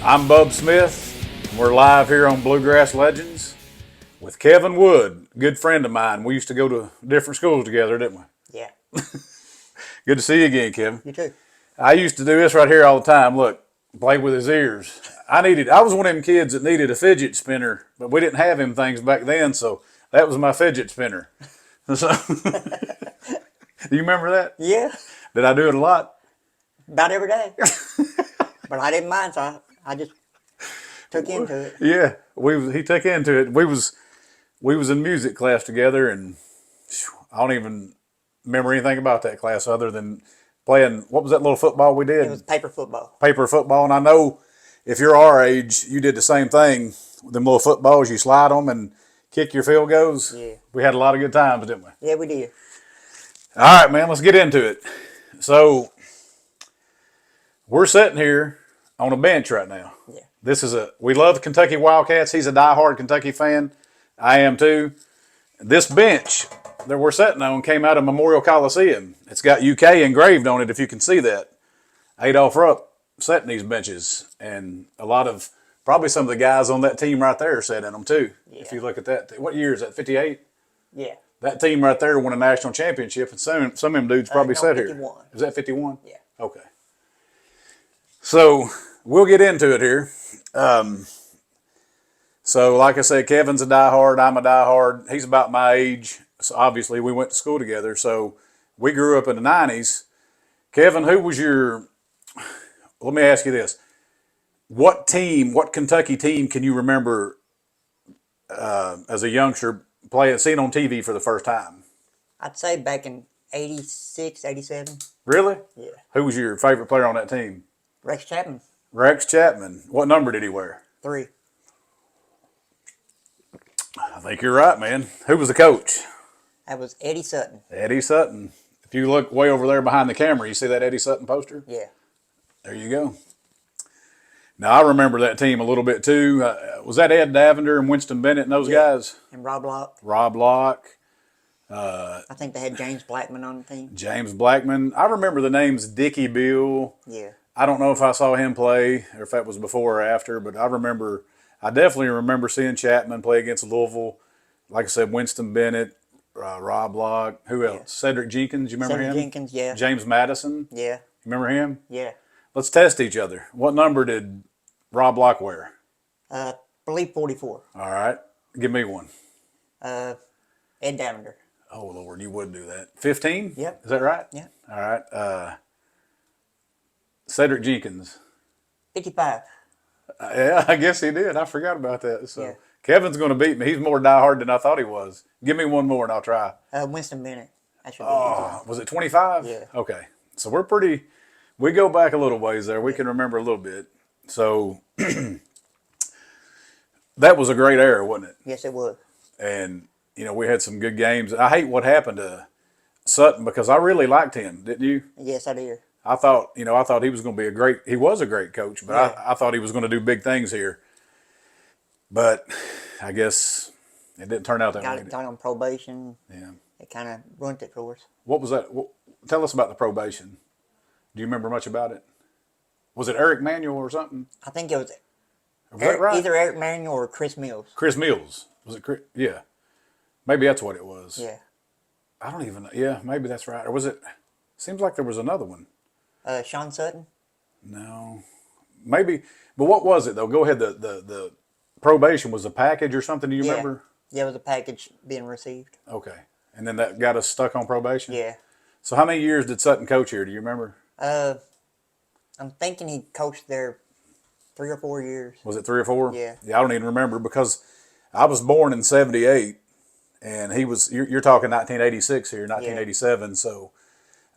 I'm Bub Smith. We're live here on Bluegrass Legends with Kevin Wood, good friend of mine. We used to go to different schools together, didn't we? Yeah. Good to see you again, Kevin. You too. I used to do this right here all the time. Look, play with his ears. I was one of them kids that needed a fidget spinner, but we didn't have them things back then, so that was my fidget spinner. So, do you remember that? Yeah. Did I do it a lot? About every day. But I didn't mind, so I just took into it. Yeah, he took into it. We was in music class together, and I don't even remember anything about that class other than playing. What was that little football we did? It was paper football. Paper football, and I know if you're our age, you did the same thing. Them little footballs, you slide them and kick your field goals. Yeah. We had a lot of good times, didn't we? Yeah, we did. All right, man, let's get into it. So we're sitting here on a bench right now. Yeah. We love the Kentucky Wildcats. He's a diehard Kentucky fan. I am too. This bench that we're sitting on came out of Memorial Coliseum. It's got UK engraved on it, if you can see that. Adolph Rupp sat in these benches, and probably some of the guys on that team right there sat in them too. Yeah. If you look at that, what year is that? 58. Yeah. That team right there won a national championship, and some of them dudes probably sat 51. here. Is that 51? Yeah. Okay. So we'll get into it here. So like I said, Kevin's a diehard. I'm a diehard. He's about my age. So obviously, we went to school together. So we grew up in the 90s. Kevin, let me ask you this. What Kentucky team can you remember as a youngster seeing on TV for the first time? I'd say back in 86, 87. Really? Yeah. Who was your favorite player on that team? Rex Chapman. Rex Chapman. What number did he wear? 3. I think you're right, man. Who was the coach? That was Eddie Sutton. Eddie Sutton. If you look way over there behind the camera, you see that Eddie Sutton poster? Yeah. There you go. Now, I remember that team a little bit too. Was that Ed Davender and Winston Bennett and those guys? And Rob Locke. Rob Locke. I think they had James Blackman on the team. James Blackman. I remember the names Dickie Bill. Yeah. I don't know if I saw him play or if that was before or after, but I definitely remember seeing Chapman play against Louisville. Like I said, Winston Bennett, Rob Locke. Who else? Cedric Jenkins. You remember him? Cedric Jenkins, yeah. James Madison. Yeah. You remember him? Yeah. Let's test each other. What number did Rob Locke wear? I believe 44. All right. Give me one. Ed Davender. Oh, Lord, you would do that. 15? Yep. Is that right? Yeah. All right. Cedric Jenkins. 55. Yeah, I guess he did. I forgot about that. So Yeah. Kevin's going to beat me. He's more diehard than I thought he was. Give me one more and I'll try. Winston Bennett. That should be easy. Was it 25? Yeah. Okay. So we go back a little ways there. We can remember a little bit. So that was a great era, wasn't it? Yes, it was. And, we had some good games. I hate what happened to Sutton because I really liked him, didn't you? Yes, I did. I thought he was going to be he was a great coach, but yeah. I thought he was going to do big things here. But I guess it didn't turn out that way. Got on probation. Yeah. It kind of ruined it for us. What was that? Tell us about the probation. Do you remember much about it? Was it Eric Manuel or something? I think it was right? Either Eric Manuel or Chris Mills. Chris Mills. Was it Chris? Yeah. Maybe that's what it was. Yeah. I don't even know. Yeah, maybe that's right. Or was it? Seems like there was another one. Sean Sutton? No. Maybe. But what was it, though? Go ahead. The probation was a package or something. Do you remember? Yeah, it was a package being received. Okay. And then that got us stuck on probation? Yeah. So how many years did Sutton coach here? Do you remember? I'm thinking he coached there 3 or 4 years. Was it 3 or 4? Yeah. Yeah, I don't even remember because I was born in 78 and you're talking 1986 here, 1987. Yeah. So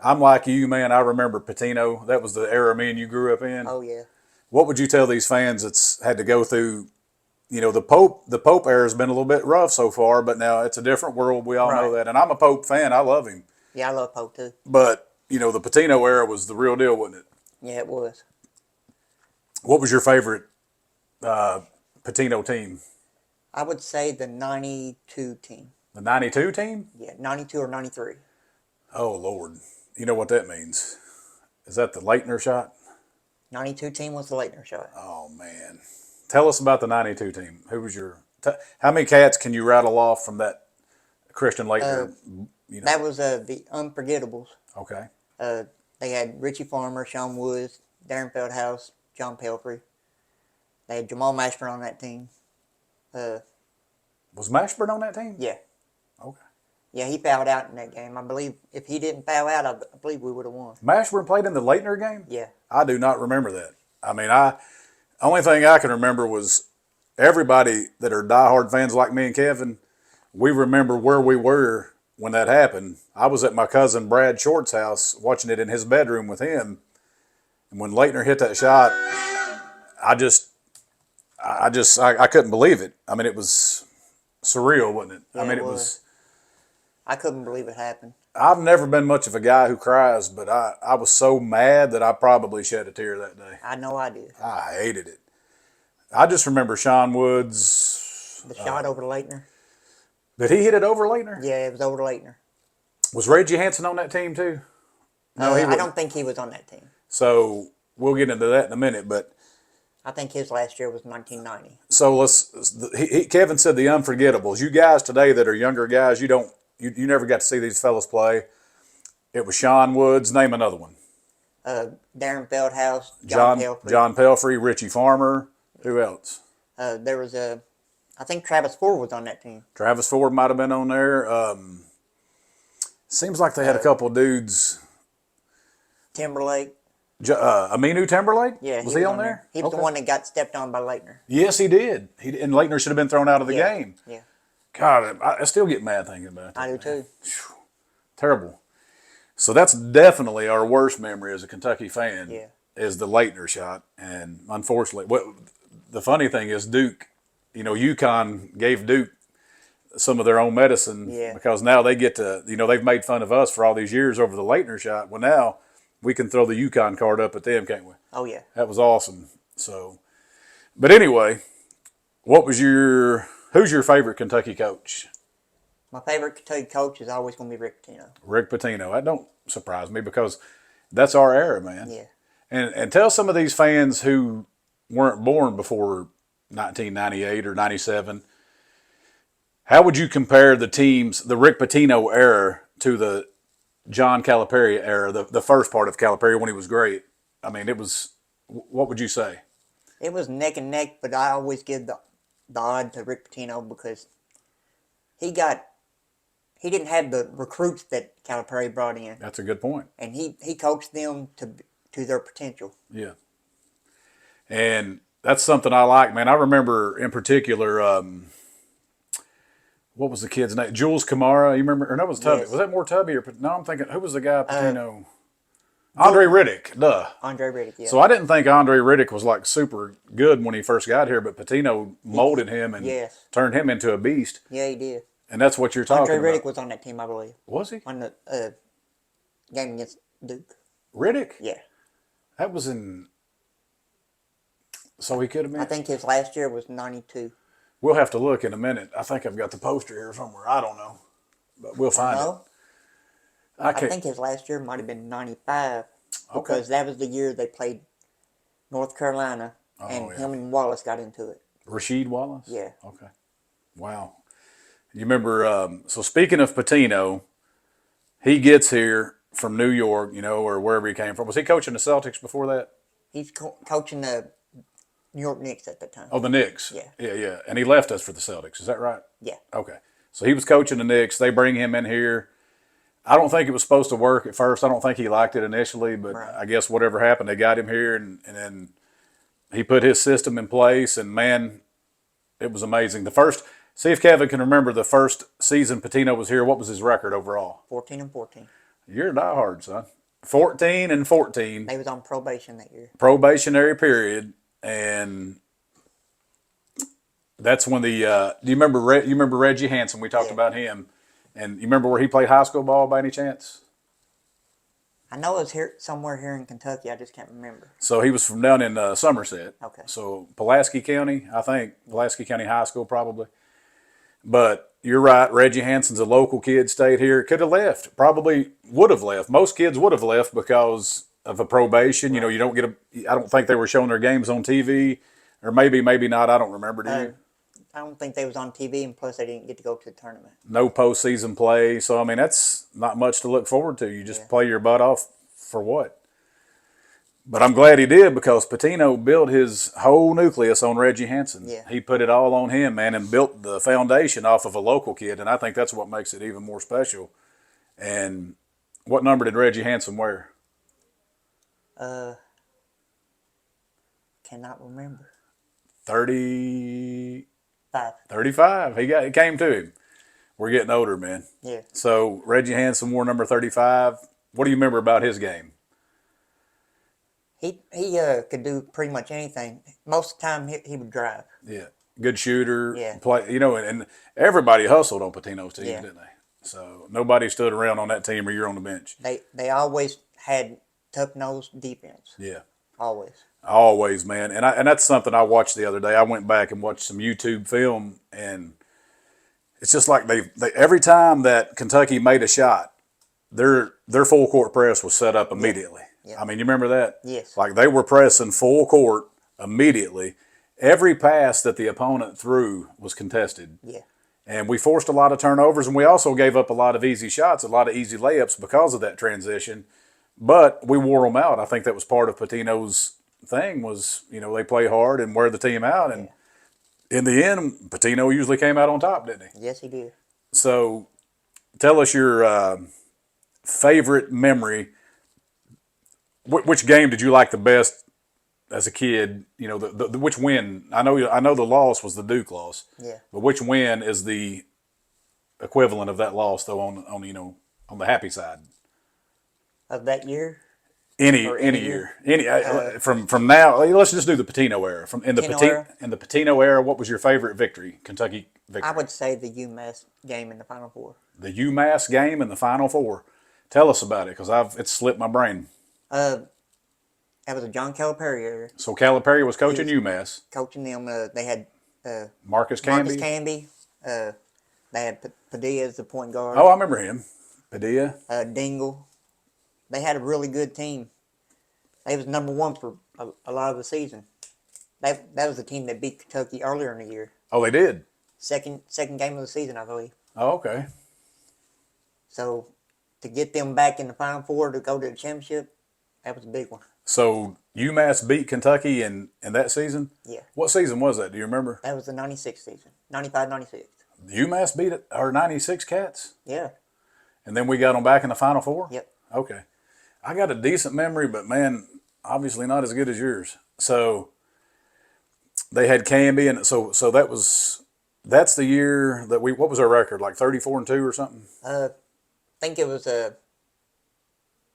I'm like you, man. I remember Patino. That was the era me and you grew up in. Oh, yeah. What would you tell these fans that's had to go through, the Pope era has been a little bit rough so far, but now it's a different world. We all know that. And I'm a Pope fan. I love him. Yeah, I love Pope too. But, the Patino era was the real deal, wasn't it? Yeah, it was. What was your favorite Patino team? I would say the 92 team. The 92 team? Yeah, 92 or 93. Oh, Lord. You know what that means. Is that the Leitner shot? 92 team was the Leitner shot. Oh man, tell us about the '92 team. Who was your? How many cats can you rattle off from that Christian Leitner? That was the Unforgettables. Okay. They had Richie Farmer, Sean Woods, Darren Feldhouse, John Pelfrey. They had Jamal Mashburn on that team. Was Mashburn on that team? Yeah. Okay. Yeah, he fouled out in that game. I believe if he didn't foul out, I believe we would have won. Mashburn played in the Leitner game? Yeah. I do not remember that. I mean, only thing I can remember was everybody that are diehard fans like me and Kevin, we remember where we were when that happened. I was at my cousin Brad Short's house watching it in his bedroom with him. And when Leitner hit that shot, I couldn't believe it. I mean, it was surreal, wasn't it? Yeah, I mean, it was. I couldn't believe it happened. I've never been much of a guy who cries, but I was so mad that I probably shed a tear that day. I know I did. I hated it. I just remember Sean Woods. The shot over to Leitner. Did he hit it over Leitner? Yeah, it was over to Leitner. Was Reggie Hansen on that team too? No, he I wasn't. don't think he was on that team. So we'll get into that in a minute, but I think his last year was 1990. so Kevin said the unforgettables. You guys today that are younger guys, you never got to see these fellas play. It was Sean Woods. Name another one. Darren Feldhouse, John Pelfrey. John Pelfrey, Richie Farmer. Who else? There was I think Travis Ford was on that team. Travis Ford might have been on there. Seems like they had a couple of dudes. Timberlake. Aminu Timberlake? Yeah, was he on there? He was the one that got stepped on by Leitner. Yes, he did. And Leitner should have been thrown out of the game. Yeah. God, I still get mad thinking about that. I do too. Terrible. So that's definitely our worst memory as a Kentucky fan. Yeah. Is the Leitner shot, and unfortunately, the funny thing is Duke. UConn gave Duke some of their own medicine because now they get to. They've made fun of us for all these years over the Leitner shot. Well, now we can throw the UConn card up at them, can't we? Oh yeah. That was awesome. So, but anyway, who's your favorite Kentucky coach? My favorite Kentucky coach is always going to be Rick Pitino. Rick Pitino. That don't surprise me because that's our era, man. Yeah. And tell some of these fans who weren't born before 1998 or 97, how would you compare the teams, the Rick Pitino era, to the John Calipari era, the first part of Calipari when he was great? I mean, what would you say? It was neck and neck, but I always give the odd to Rick Pitino because he didn't have the recruits that Calipari brought in. That's a good point. And he coached them to their potential. Yeah. And that's something I like, man. I remember in particular, what was the kid's name? Jules Kamara. You remember? Or no, it was Tubby. Yes. Was that more Tubby? No, I'm thinking, who was the guy Pitino? Andre Riddick. Duh. Andre Riddick, yeah. So I didn't think Andre Riddick was like super good when he first got here, but Pitino molded him and turned him into a beast. Yeah, he did. And that's what you're talking Andre Riddick about. was on that team, I believe. Was he? On the game against Duke. Riddick? Yeah. That was in... So he could have been... I think his last year was 92. We'll have to look in a minute. I think I've got the poster here somewhere. I don't know. But we'll find it. I think his last year might have been 95 because that was the year they played North Carolina and him and Wallace got into it. Rasheed Wallace? Yeah. Okay. Wow. You remember, so speaking of Pitino, he gets here from New York, or wherever he came from. Was he coaching the Celtics before that? He's coaching the New York Knicks at the time. Oh, the Knicks. Yeah. Yeah. And he left us for the Celtics. Is that right? Yeah. Okay. So he was coaching the Knicks. They bring him in here. I don't think it was supposed to work at first. I don't think he liked it initially, but I guess whatever happened, they got him here, and then he put his system in place, and man, it was amazing. See if Kevin can remember the first season Pitino was here. What was his record overall? 14-14. You're a diehard, son. 14-14. They was on probation that year. Probationary period, and that's when do you remember Reggie Hansen? We talked about him, and you remember where he played high school ball by any chance? I know it was somewhere here in Kentucky. I just can't remember. So he was from down in Somerset. Okay. So Pulaski County, I think Pulaski County High School probably. But you're right. Reggie Hansen's a local kid, stayed here. Could have left. Probably would have left. Most kids would have left because of a probation. You know, you don't get I don't think they were showing their games on TV, or maybe not. I don't remember. Do you? I don't think they was on TV, and plus they didn't get to go to the tournament. No postseason play. So I mean, that's not much to look forward to. You just play your butt off for what? But I'm glad he did, because Pitino built his whole nucleus on Reggie Hansen. Yeah. He put it all on him, man, and built the foundation off of a local kid. And I think that's what makes it even more special. And what number did Reggie Hansen wear? Cannot remember. 30. 5. 35. It came to him. We're getting older, man. Yeah. So Reggie Hansen wore number 35. What do you remember about his game? He could do pretty much anything. Most of the time he would drive. Yeah. Good shooter. Yeah. Play, you know, and everybody hustled on Patino's team, Yeah. didn't they? So nobody stood around on that team or you're on the bench. They always had tough-nosed defense. Yeah. Always. Always, man. And that's something I watched the other day. I went back and watched some YouTube film, and it's just like they every time that Kentucky made a shot, their full court press was set up immediately. Yeah. I mean, you remember that? Yes. Like they were pressing full court immediately. Every pass that the opponent threw was contested. Yeah. And we forced a lot of turnovers, and we also gave up a lot of easy shots, a lot of easy layups because of that transition. But we wore them out. I think that was part of Patino's thing was, you know, they play hard and wear the team out. And in the end, Patino usually came out on top, didn't he? Yes, he did. So tell us your favorite memory. Which game did you like the best as a kid? You know, the which win? I know the loss was the Duke loss. Yeah. But which win is the equivalent of that loss, though, on you know, on the happy side? Of that year? Any year. From now, let's just do the Patino era. In the Patino era, what was your favorite victory? Kentucky victory? I would say the UMass game in the Final Four. The UMass game in the Final Four. Tell us about it, because it's slipped my brain. That was a John Calipari era. So Calipari was coaching UMass. Coaching them. They had Marcus Camby. They had Padilla as the point guard. Oh, I remember him. Padilla. Dingle. They had a really good team. They was number one for a lot of the season. That was the team that beat Kentucky earlier in the year. Oh, they did? Second game of the season, I believe. Oh, okay. So to get them back in the Final Four to go to the championship, that was a big one. So UMass beat Kentucky in that season? Yeah. What season was that? Do you remember? That was the 96 season. 95-96. UMass beat our 96 Cats? Yeah. And then we got them back in the Final Four? Yep. Okay. I got a decent memory, but man, obviously not as good as yours. So they had Camby, and so that's the year that what was our record? Like 34-2 or something? I think it was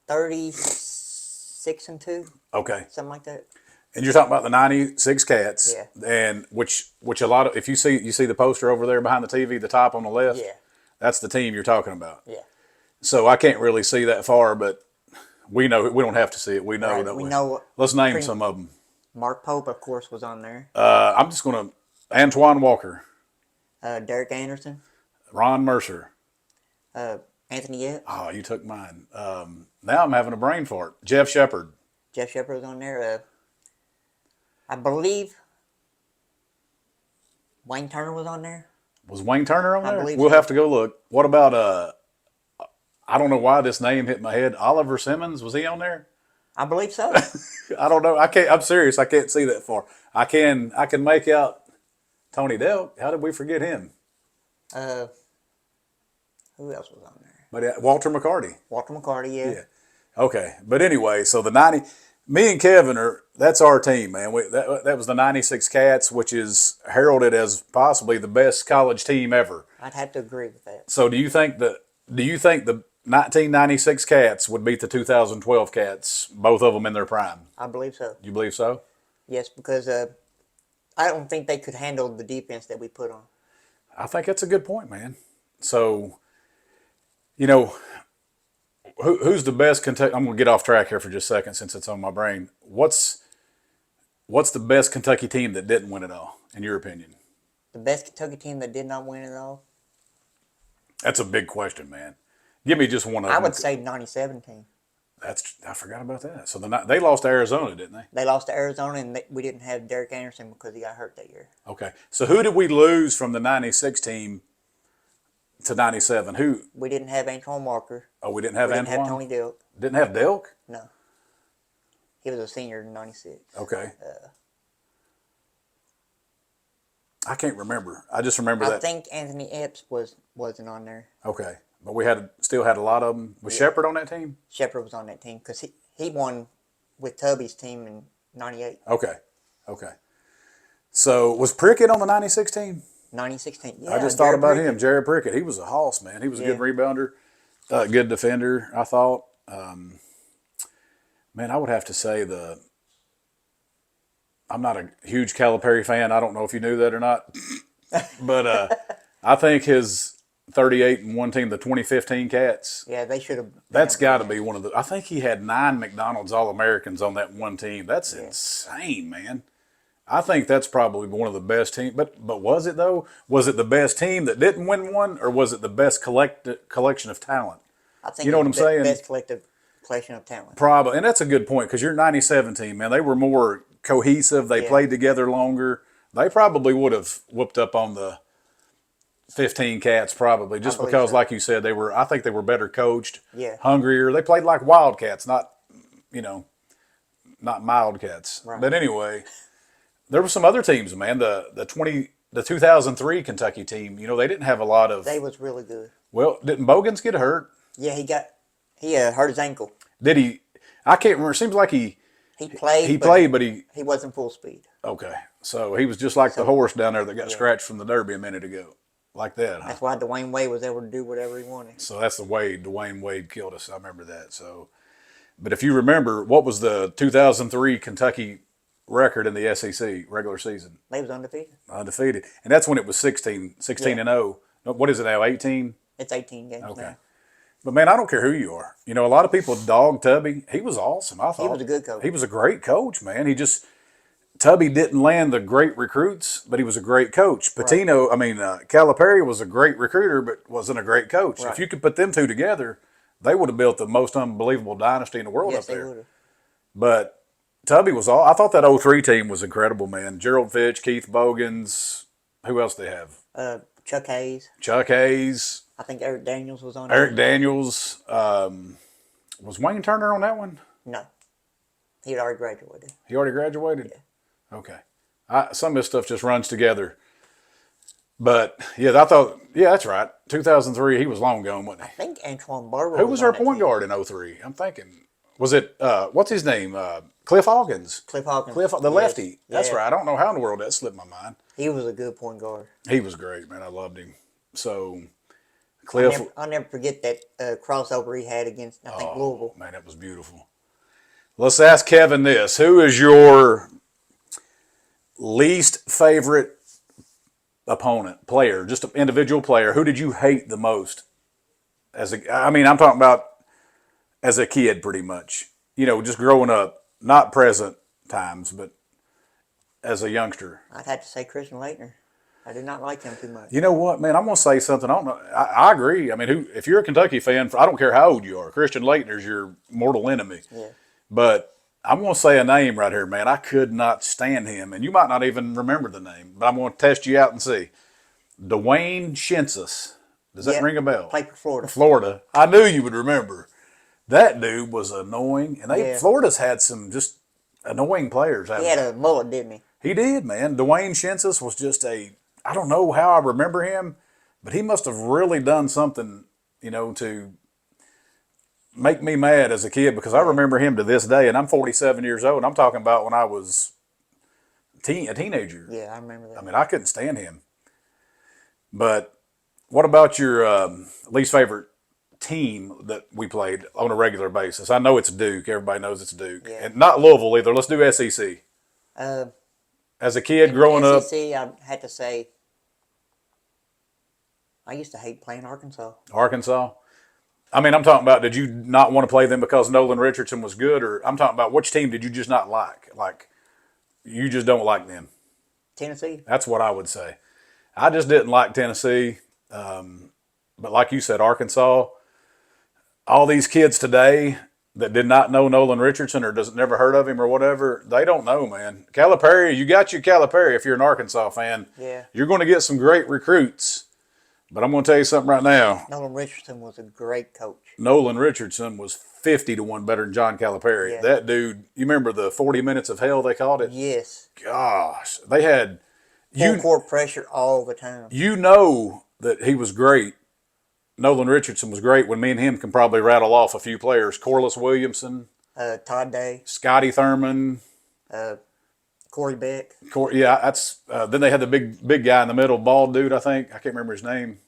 36-2. Okay. Something like that. And you're talking about the 96 Cats. Yeah. And which a lot of, if you see the poster over there behind the TV, the top on the left? Yeah. That's the team you're talking about. Yeah. So I can't really see that far, but we know we don't have to see it. We know, Right, don't we? we know. Let's name some of them. Mark Pope, of course, was on there. I'm just going to Antoine Walker, Derek Anderson, Ron Mercer. Anthony Epps. Oh, you took mine. Now I'm having a brain fart. Jeff Shepard. Jeff Shepard was on there. I believe Wayne Turner was on there. Was Wayne Turner on there? believe We'll so. have to go look. What about I don't know why this name hit my head. Oliver Simmons, was he on there? I believe so. I don't know. I'm serious. I can't see that far. I can make out Tony Delk. How did we forget him? Who else was on there? But Walter McCarty. Walter McCarty, yeah. Yeah. Okay. But anyway, so the 90, me and Kevin that's our team, man. That was the 96 Cats, which is heralded as possibly the best college team ever. I'd have to agree with that. So do you think the 1996 Cats would beat the 2012 Cats, both of them in their prime? I believe so. You believe so? Yes, because I don't think they could handle the defense that we put on. I think that's a good point, man. So, you know, who's the best Kentucky? I'm going to get off track here for just a second since it's on my brain. What's the best Kentucky team that didn't win it all, in your opinion? The best Kentucky team that did not win it all? That's a big question, man. Give me just one of them. I would say 97 team. I forgot about that. So they lost to Arizona, didn't they? They lost to Arizona, and we didn't have Derek Anderson because he got hurt that year. Okay. So who did we lose from the '96 team to '97? Who? We didn't have Antoine Walker. Oh, we didn't have We didn't Antoine. have Tony Delk. Didn't have Delk. No. He was a senior in '96. Okay. I can't remember. I just remember I that. think Anthony Epps wasn't on there. Okay, but we still had a lot of them. Was Shepard on that team? Shepard was on that team because he won with Tubby's team in '98. Okay. So was Prickett on the '96 team? 2016. Yeah, I just thought about Prickett. him, Jared Prickett. He was a hoss, man. He was a good Yeah. rebounder, good defender, I thought. Man, I would have to say I'm not a huge Calipari fan. I don't know if you knew that or not. But I think his 38 and one team, the 2015 Cats, Yeah, they should have. that's got to be one of the. I think he had 9 McDonald's All-Americans on that one team. That's insane, man. I think that's probably one of the best teams. But was it, though? Was it the best team that didn't win one, or was it the best collection of talent? I think You know what I'm saying? Best collection of talent. Probably, and that's a good point because your '97 team, man, they were more cohesive. They played together longer. They probably would have whooped up on the 15 Cats, probably just because, so. like you said, they were. I think they were better coached, Yeah. hungrier. They played like Wildcats, not mild cats. Right. But anyway, there were some other teams, man. The 2003 Kentucky team, they didn't have a lot of. They was really good. Well, didn't Bogans get hurt? Yeah, he hurt his ankle. Did he? I can't remember. It seems like he played, but he wasn't full speed. okay. So he was just like the horse down there that got scratched from the Derby a minute ago, like that. Huh? That's why Dwayne Wade was able to do whatever he wanted. So that's the Wade. Dwayne Wade killed us. I remember that. So, but if you remember, what was the 2003 Kentucky record in the SEC regular season? They was undefeated. Undefeated, and that's when it was 16 and 0. What is it now? 18. It's 18 games Okay. now. But man, I don't care who you are. A lot of people dog Tubby. He was awesome. I thought He was a good coach. He was a great coach, man. Tubby didn't land the great recruits, but he was a great coach. Calipari was a great recruiter, but wasn't a great coach. Right. If you could put them two together, they would have built the most unbelievable dynasty in the world Yes, up they there. would have. But Tubby was all. I thought that '03 team was incredible, man. Gerald Fitch, Keith Bogans. Who else they have? Chuck Hayes. Chuck Hayes. I think Eric Daniels was on Eric there. Daniels. Was Wayne Turner on that one? No. He had already graduated. He already graduated? Yeah. Okay. Some of this stuff just runs together. But, I thought, that's right. 2003, he was long gone, wasn't I he? think Antoine Barber Who was on our that point team. guard in '03? I'm thinking, was it, what's his name? Cliff Hawkins. Cliff Hawkins. The Yes. lefty. That's Yeah. right. I don't know how in the world that slipped my mind. He was a good point guard. He was great, man. I loved him. So, Cliff. I'll never forget that crossover he had against, I think, Louisville. Man, that was beautiful. Let's ask Kevin this. Who is your least favorite opponent, player, just an individual player? Who did you hate the most? I'm talking about as a kid, pretty much. Just growing up, not present times, but as a youngster. I'd have to say Christian Laettner. I did not like him too much. You know what, man? I'm gonna say something. I don't know. I agree. If you're a Kentucky fan, I don't care how old you are. Christian Laettner's your mortal enemy. Yeah. But I'm gonna say a name right here, man. I could not stand him, and you might not even remember the name, but I'm gonna test you out and see. Dwayne Shinsis. Does that ring a bell? Played for Florida. Florida. I knew you would remember. That dude was annoying, and Florida's had some just annoying players. He had a mullet, didn't he? He did, man. Dwayne Shinsis was just I don't know how I remember him, but he must have really done something, to make me mad as a kid, because I remember him to this day, and I'm 47 years old. I'm talking about when I was a teenager. Yeah, I remember that. I couldn't stand him. But what about your least favorite team that we played on a regular basis? I know it's Duke. Everybody knows it's Duke. Yeah. And not Louisville either. Let's do SEC. As a kid growing up. SEC, I had to say, I used to hate playing Arkansas. Arkansas? I'm talking about, did you not want to play them because Nolan Richardson was good? Or I'm talking about, which team did you just not like? Like, you just don't like them. Tennessee. That's what I would say. I just didn't like Tennessee. But like you said, Arkansas, all these kids today, that did not know Nolan Richardson or doesn't never heard of him or whatever, they don't know, man. Calipari, you got your Calipari if you're an Arkansas fan. Yeah. You're going to get some great recruits. But I'm going to tell you something right now. Nolan Richardson was a great coach. Nolan Richardson was 50 to 1 better than John Calipari. Yeah. That dude, you remember the 40 minutes of hell they called it? Yes. Gosh, they had Full court pressure all the time. You know that he was great. Nolan Richardson was great when me and him can probably rattle off a few players. Corliss Williamson, Todd Day, Scotty Thurman, Corey Beck. That's then they had the big guy in the middle, bald dude. I think I can't remember his name.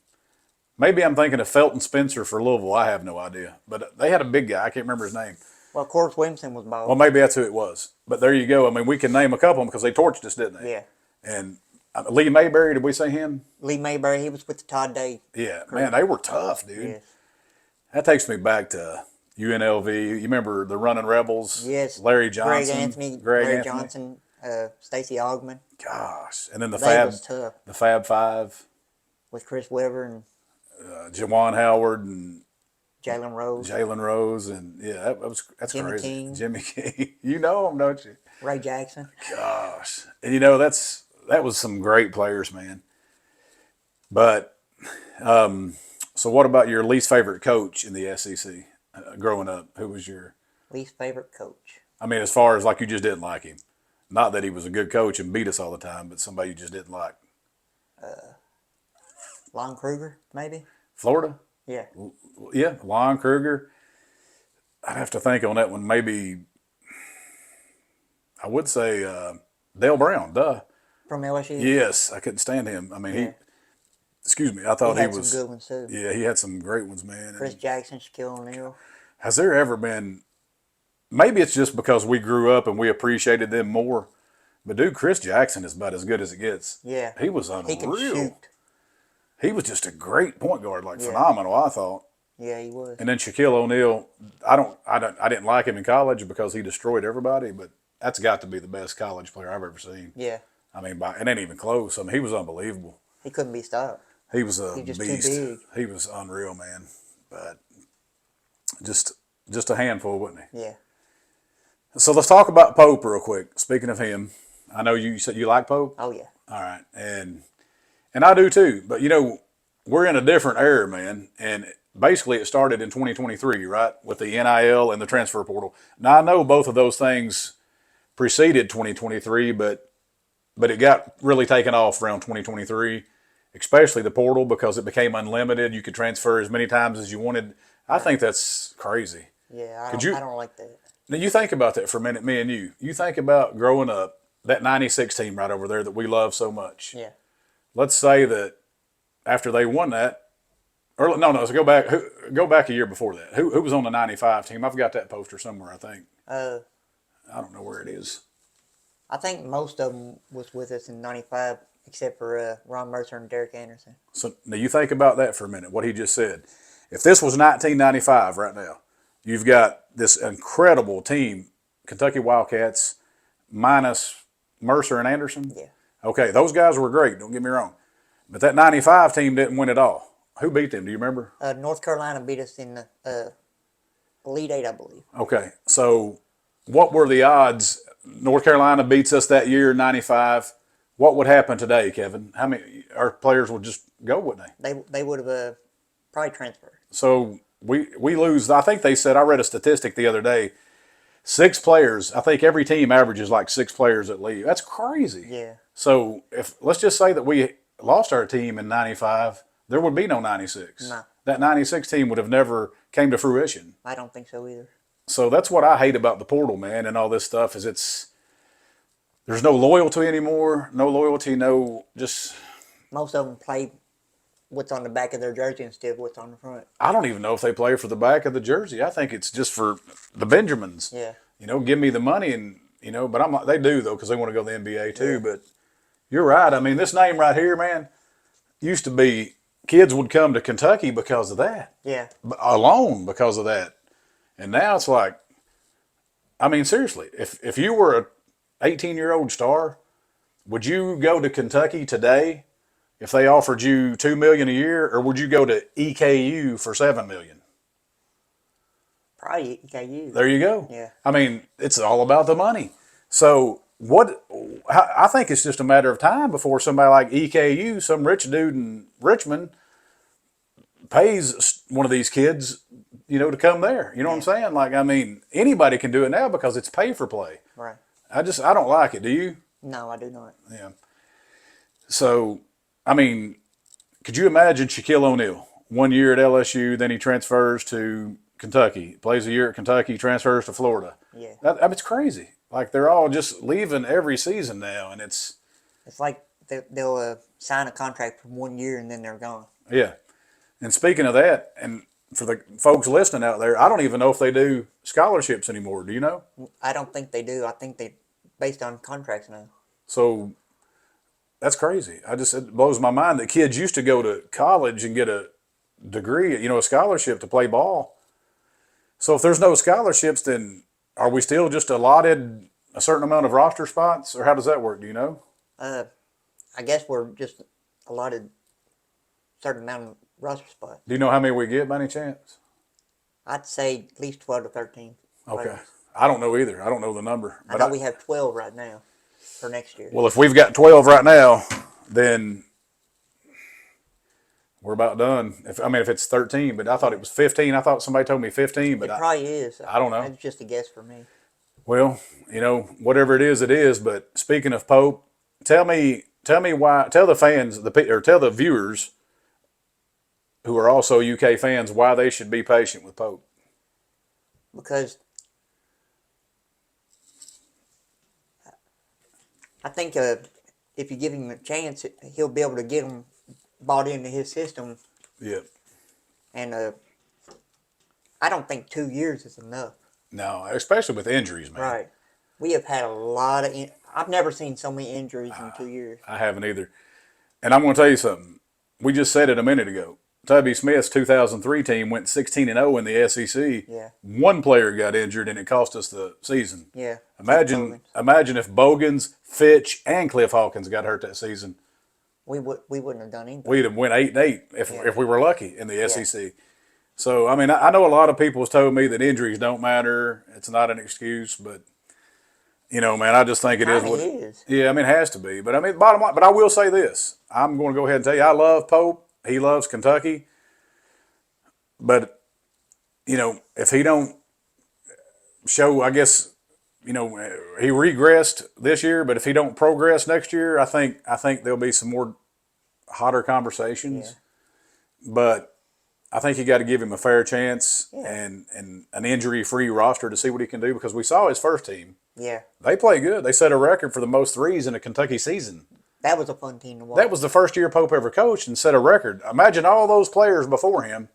Maybe I'm thinking of Felton Spencer for Louisville. I have no idea, but they had a big guy. I can't remember his name. Well, Corliss Williamson was bald. Well, maybe that's who it was. But there you go. I mean, we can name a couple of them because they torched us, didn't they? Yeah. And Lee Mayberry, did we say him? Lee Mayberry, he was with the Todd Day. Yeah, man, they were tough, dude. Yes. That takes me back to UNLV. You remember the Running Rebels? Yes. Larry Johnson. Greg Anthony. Johnson, Stacey Augman. Gosh. And then the They was tough. Fab Five. With Chris Webber and Jawan Howard and Jalen Rose. And yeah, that's Jimmy crazy. King. Jimmy King. You know him, don't you? Ray Jackson. Gosh. And that was some great players, man. But so what about your least favorite coach in the SEC growing up? Who was your Least favorite coach? I mean, as far as like you just didn't like him. Not that he was a good coach and beat us all the time, but somebody you just didn't like. Lon Kruger, maybe? Florida? Yeah. Yeah, Lon Kruger. I'd have to think on that one. Maybe I would say Dale Brown, duh. From LSU? Yes, I couldn't stand him. I mean, Yeah. I thought He he had was. some good ones, too. Yeah, he had some great ones, man. Chris Jackson, Shaquille O'Neal. Has there ever been, maybe it's just because we grew up and we appreciated them more, but dude, Chris Jackson is about as good as it gets. Yeah. He was unreal. He could shoot. He was just a great point guard, Yeah. phenomenal, I thought. Yeah, he was. And then Shaquille O'Neal, I didn't like him in college because he destroyed everybody, but that's got to be the best college player I've ever seen. Yeah. I mean, it ain't even close. I mean, he was unbelievable. He couldn't be stopped. He was a He's just beast. too big. He was unreal, man. But just a handful, wasn't he? Yeah. So let's talk about Pope real quick. Speaking of him, I know you said you like Pope. Oh, yeah. All right, and I do too. But we're in a different era, man. And basically, it started in 2023, right, with the NIL and the transfer portal. Now I know both of those things preceded 2023, but it got really taken off around 2023, especially the portal because it became unlimited. You could transfer as many times as you wanted. I think that's crazy. Yeah, I don't like that. Now you think about that for a minute, me and you. You think about growing up, that 96 team right over there that we love so much. Yeah. Let's say that after they won that, or no, so go back a year before that. Who was on the 95 team? I've got that poster somewhere, I think. I don't know where it is. I think most of them was with us in 95, except for Ron Mercer and Derek Anderson. So now you think about that for a minute, what he just said. If this was 1995 right now, you've got this incredible team, Kentucky Wildcats, minus Mercer and Anderson. Yeah. Okay, those guys were great, don't get me wrong. But that 95 team didn't win it all. Who beat them, do you remember? North Carolina beat us in the Elite Eight, I believe. Okay, so what were the odds? North Carolina beats us that year, 95. What would happen today, Kevin? How many our players would just go, wouldn't they? They would have probably transferred. So we lose. I think they said, I read a statistic the other day, 6 players. I think every team averages like 6 players that leave. That's crazy. Yeah. So let's just say that we lost our team in 95, there would be no 96. No. That 96 team would have never came to fruition. I don't think so either. So that's what I hate about the portal, man, and all this stuff is there's no loyalty anymore. No loyalty, just. Most of them play what's on the back of their jersey instead of what's on the front. I don't even know if they play for the back of the jersey. I think it's just for the Benjamins. Yeah. Give me the money and, but they do though because they want to go to the NBA too. Yeah. But you're right. I mean, this name right here, man, used to be kids would come to Kentucky because of that. Yeah. Alone because of that. And now it's like, I mean, seriously, if you were a 18-year-old star, would you go to Kentucky today if they offered you $2 million a year, or would you go to EKU for $7 million? Probably EKU. There you go. Yeah. I mean, it's all about the money. So I think it's just a matter of time before somebody like EKU, some rich dude in Richmond, pays one of these kids, to come there. You know what I'm saying? Like, I mean, anybody can do it now because it's pay for play. Right. I don't like it. Do you? No, I do not. Yeah. So, I mean, could you imagine Shaquille O'Neal 1 year at LSU, then he transfers to Kentucky, plays a year at Kentucky, transfers to Florida? Yeah. I mean, it's crazy. Like, they're all just leaving every season now, and it's like they'll sign a contract for 1 year and then they're gone. yeah. And speaking of that, and for the folks listening out there, I don't even know if they do scholarships anymore. Do you know? I don't think they do. I think they based on contracts now. So that's crazy. It blows my mind that kids used to go to college and get a degree, a scholarship to play ball. So if there's no scholarships, then are we still just allotted a certain amount of roster spots, or how does that work? Do you know? I guess we're just allotted a certain amount of roster spots. Do you know how many we get by any chance? I'd say at least 12 to 13. Okay. players. I don't know either. I don't know the number. I know we have 12 right now for next year. Well, if we've got 12 right now, then we're about done. If it's 13, but I thought it was 15. I thought somebody told me 15, but it probably is. I don't know. It's just a guess for me. Well, whatever it is, it is. But speaking of Pope, tell me why. Tell the fans, or tell the viewers who are also UK fans, why they should be patient with Pope. Because I think if you give him a chance, he'll be able to get them bought into his system. Yeah. And I don't think 2 years is enough. No, especially with injuries, man. Right. We have had a lot of. I've never seen so many injuries in 2 years. I haven't either. And I'm going to tell you something. We just said it a minute ago. Tubby Smith's 2003 team went 16-0 in the SEC. Yeah. One player got injured, and it cost us the season. Yeah. Imagine if Bogans, Fitch, and Cliff Hawkins got hurt that season. We wouldn't have done anything. We'd have went 8-8 if we were lucky in the SEC. So, I mean, I know a lot of people have told me that injuries don't matter. It's not an excuse, but, man, I just think it is what it is. Yeah, I mean, it has to be. But, I mean, bottom line, but I will say this. I'm going to go ahead and tell you, I love Pope. He loves Kentucky. But, if he don't show, I guess, he regressed this year, but if he don't progress next year, I think there'll be some more hotter conversations. Yeah. But I think you got to give him a fair chance and an injury-free roster to see what he can do, because we saw his first team. Yeah. They play good. They set a record for the most threes in a Kentucky season. That was a fun team to watch. That was the first year Pope ever coached and set a record. Imagine all those players before him,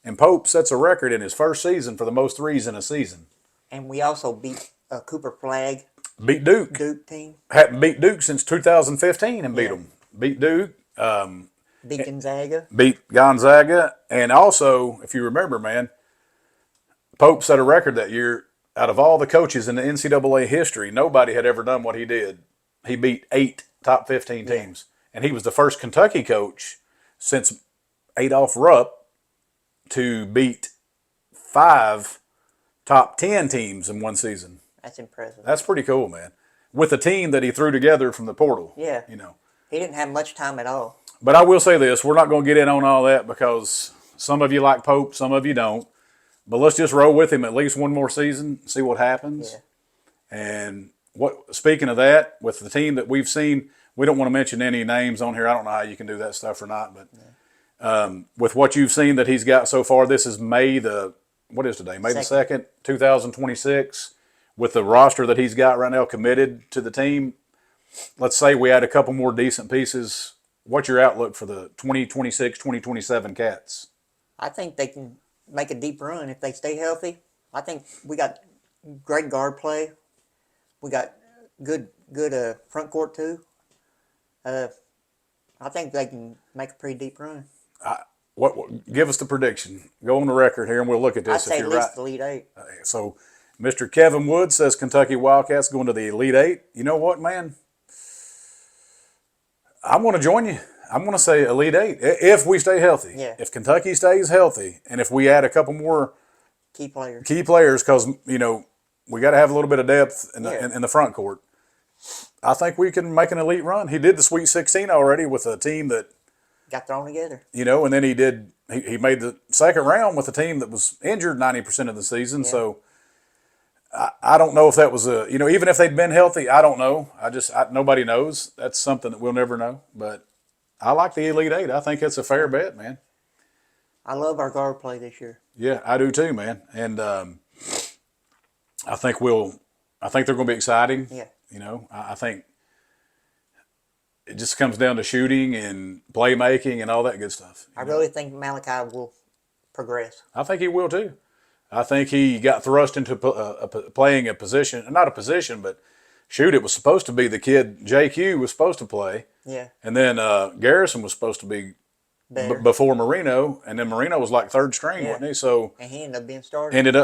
and Pope sets a record in his first season for the most threes in a season. And we also beat Cooper Flagg. Beat Duke. Duke team. Hadn't beat Duke since 2015 and beat them. Beat Duke. Beat Gonzaga. Beat Gonzaga. And also, if you remember, man, Pope set a record that year. Out of all the coaches in the NCAA history, nobody had ever done what he did. He beat 8 top 15 teams. And he was the first Kentucky coach since Adolph Rupp to beat 5 top 10 teams in one season. That's impressive. That's pretty cool, man. With a team that he threw together from the portal. Yeah. He didn't have much time at all. But I will say this. We're not going to get in on all that because some of you like Pope, some of you don't. But let's just roll with him at least one more season, see what happens. Yeah. And speaking of that, with the team that we've seen, we don't want to mention any names on here. I don't know how you can do that stuff or not. But with what you've seen that he's got so far, this is May the 2nd, 2026. With the roster that he's got right now committed to the team, let's say we add a couple more decent pieces. What's your outlook for the 2026, 2027 Cats? I think they can make a deep run if they stay healthy. I think we got great guard play. We got good front court too. I think they can make a pretty deep run. Give us the prediction. Go on the record here, and we'll look at this. I'd say at least the Elite Eight. So, Mr. Kevin Wood says Kentucky Wildcats going to the Elite Eight. You know what, man? I'm going to join you. I'm going to say Elite Eight if we stay healthy. Yeah. If Kentucky stays healthy, and if we add a couple more Key players. because we got to have a little bit of depth in the front court. I think we can make an elite run. He did the Sweet 16 already with a team that Got thrown together. and then he made the second round with a team that was injured 90% of the season. Yeah. So I don't know if that was even if they'd been healthy, I don't know. Nobody knows. That's something that we'll never know. But I like the Elite Eight. I think it's a fair bet, man. I love our guard play this year. Yeah, I do too, man. And I think they're going to be exciting. Yeah. I think it just comes down to shooting and playmaking and all that good stuff. I really think Malachi will progress. I think he will too. I think he got thrust into playing a position, not a position, but shoot, it was supposed to be the kid JQ was supposed to play. Yeah. And then Garrison was supposed to be before Marino, and then Marino was like third string, wasn't he? So and he ended up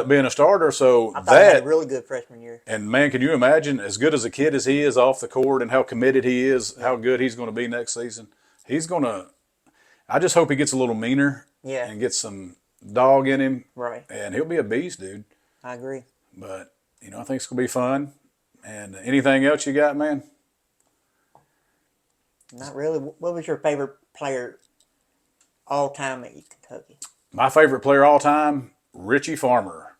being a starter. So I thought he had a really good freshman year. And man, can you imagine as good as a kid as he is off the court and how committed he is, how good he's going to be next season? I just hope he gets a little meaner and gets some dog in him. Right. And he'll be a beast, dude. I agree. But, I think it's going to be fun. And anything else you got, man? Not really. What was your favorite player all time at Kentucky? My favorite player all time, Richie Farmer.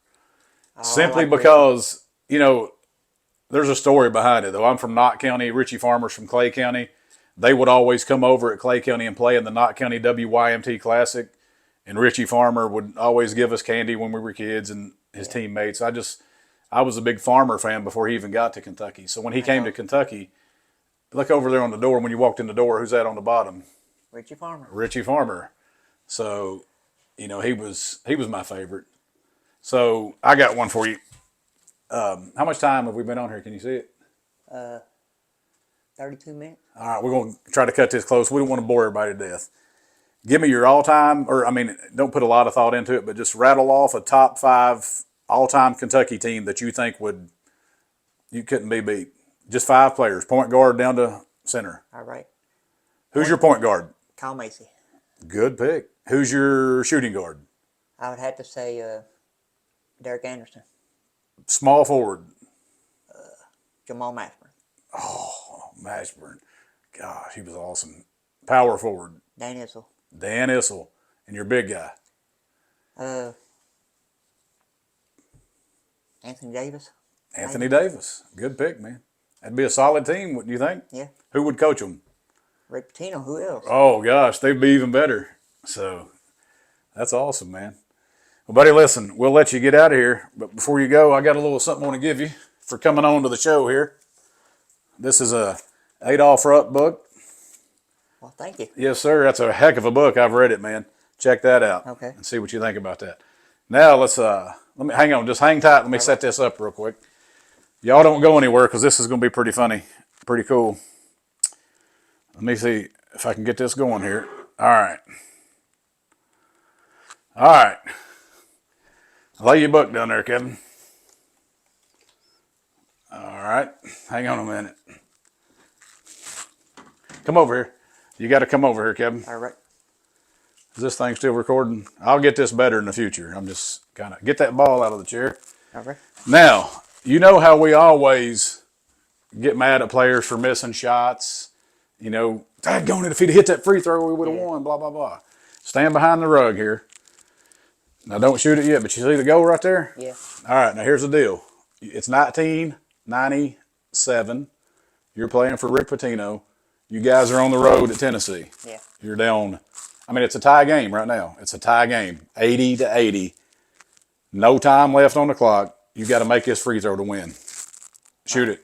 Simply like because, there's a story behind it, though. I'm from Knott County. Richie Farmer's from Clay County. They would always come over at Clay County and play in the Knott County WYMT Classic. And Richie Farmer would always give us candy when we were kids and his teammates. I was a big Farmer fan before he even got to Kentucky. So when he came to Kentucky, look over there on the door. When you walked in the door, who's that on the bottom? Richie Farmer. Richie Farmer. So, he was my favorite. So I got one for you. How much time have we been on here? Can you see it? 32 minutes. All right, we're going to try to cut this close. We don't want to bore everybody to death. Give me your all-time, don't put a lot of thought into it, but just rattle off a top 5 all-time Kentucky team that you think you couldn't be beat. Just 5 players, point guard down to center. All right. Who's your point guard? Kyle Macy. Good pick. Who's your shooting guard? I would have to say Derek Anderson. Small forward. Jamal Mashburn. Oh, Mashburn. Gosh, he was awesome. Power forward. Dan Issel. Dan Issel. And your big guy? Anthony Davis. Anthony Davis. Good pick, man. That'd be a solid team, wouldn't you think? Yeah. Who would coach them? Rick Pitino. Who else? Oh, gosh, they'd be even better. So, that's awesome, man. Well, buddy, listen, we'll let you get out of here. But before you go, I got a little something I want to give you for coming on to the show here. This is a Adolph Rupp book. Well, thank you. Yes, sir. That's a heck of a book. I've read it, man. Check that out. Okay. And see what you think about that. Now, let me hang on. Just hang tight. Let me set this up real quick. Y'all don't go anywhere because this is going to be pretty funny. Pretty cool. Let me see if I can get this going here. All right. All right. Lay your book down there, Kevin. All right. Hang on a minute. Come over here. You got to come over here, Kevin. All right. Is this thing still recording? I'll get this better in the future. I'm just kind of get that ball out of the chair. All right. Now, you know how we always get mad at players for missing shots. Daggone it, if he'd hit that free throw, we would have won, blah, blah, blah. Stand behind the rug here. Now, don't shoot it yet, but you see the goal right there? Yeah. All right, now here's the deal. It's 1997. You're playing for Rick Pitino. You guys are on the road at Tennessee. Yeah. You're down. It's a tie game right now. It's a tie game, 80-80. No time left on the clock. You got to make this free throw to win. Shoot it.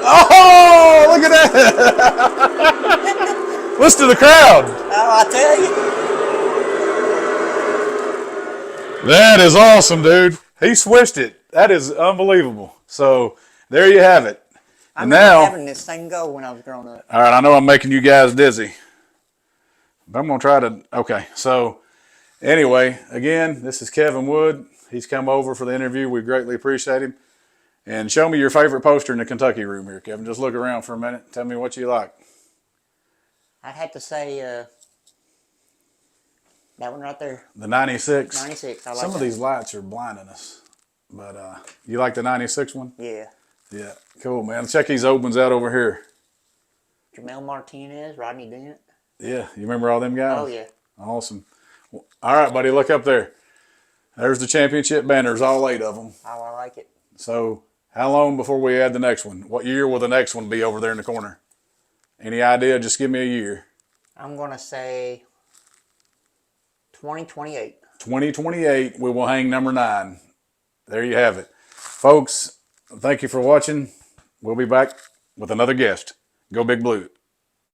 Oh, look at that. Listen to the crowd. Oh, I tell you. That is awesome, dude. He swished it. That is unbelievable. So there you have it. I remember having this same goal when I was growing up. All right, I know I'm making you guys dizzy. But I'm going to try to, okay. So anyway, again, this is Kevin Wood. He's come over for the interview. We greatly appreciate him. And show me your favorite poster in the Kentucky room here, Kevin. Just look around for a minute. Tell me what you like. I'd have to say That one right there. The 96. 96. I like Some of that. these lights are blinding us. But you like the 96 one? Yeah. Yeah. Cool, man. Check these opens out over here. Jamel Martinez, Rodney Dent. Yeah. You remember all them guys? Oh, yeah. Awesome. Well, all right, buddy. Look up there. There's the championship banners, all 8 of them. Oh, I like it. So how long before we add the next one? What year will the next one be over there in the corner? Any idea? Just give me a year. I'm going to say 2028. 2028, we will hang number 9. There you have it. Folks, thank you for watching. We'll be back with another guest. Go Big Blue.